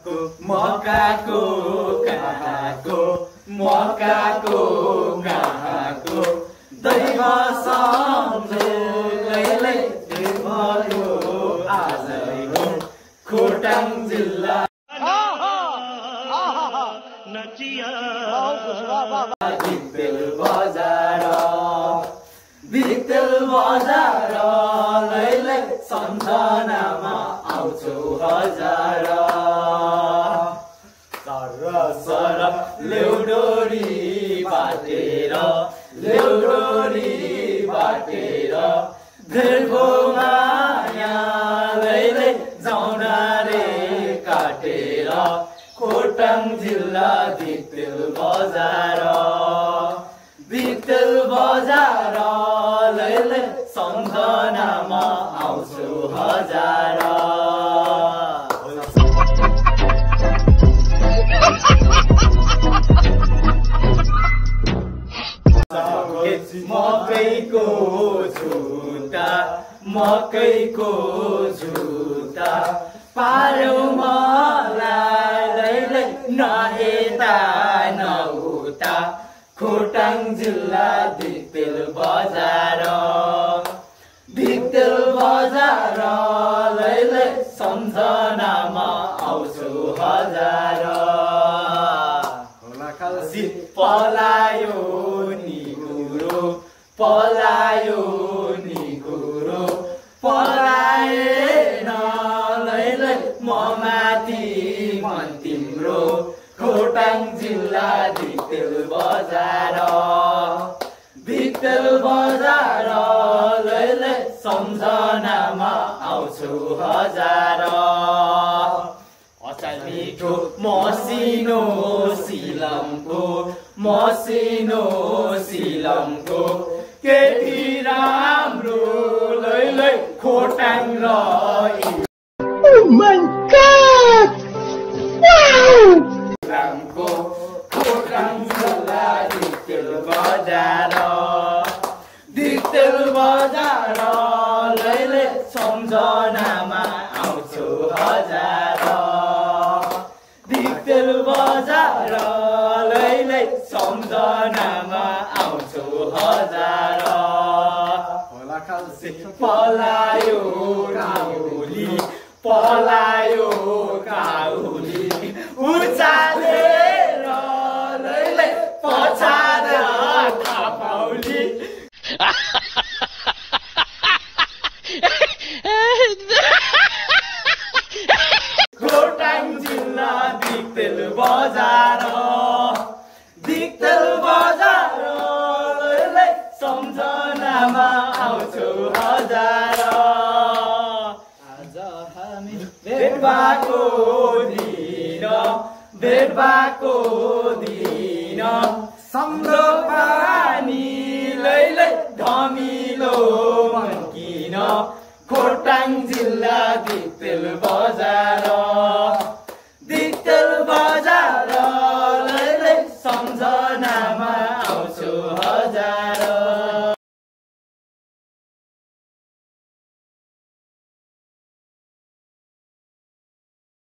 मकाको कहाँको मकाको कहाँको दैव सम्झेलै भयो आजको खोटाङ जिल्ला भिक्तेल बजार लैलै सम्झनामा आउँछौ हजार सर ल्याउडोरी बाटेर धेरको माया लैलै जाउना रे काटेर खोटाङ जिल्ला भिक्तेल बजार लैलै सम्झनामा आउँछु हजार मकैको झुटा पार्यो मलाई लैलै नहेता नउता खोटाङ जिल्ला भिक्तेल बजार लैलै सम्झनामा आउँछु हजार पलायो नि गुरु पलाएन लैलै म माथि मन तिम्रो खोटाङ जिल्ला भिक्तेल बजार लैलै सम्झनामा आउँछु हजार अचार मिठो मसिनो सिलमको केटी राम्रो लैलै खोटाङ रही रामको खोटाङ जिल्ला भिक्तेल बजार लैलै सम्झनामा आउँछु हजार भिक्तेल बजार लैलै सम्झनामा आउँछु हजार पलायो काउली उचालेर लैलै पछाड थापाउली खोटाङ जिल्ला भिक्तेल बजार लैलै सम्झनामा आउँछु हजार आज हामी भेट भएको दिन सम्झो पानी लैलै धमिलो मनकिन खोटाङ जिल्ला भिक्तेल बजार लैलै सम्झनामा आउँछु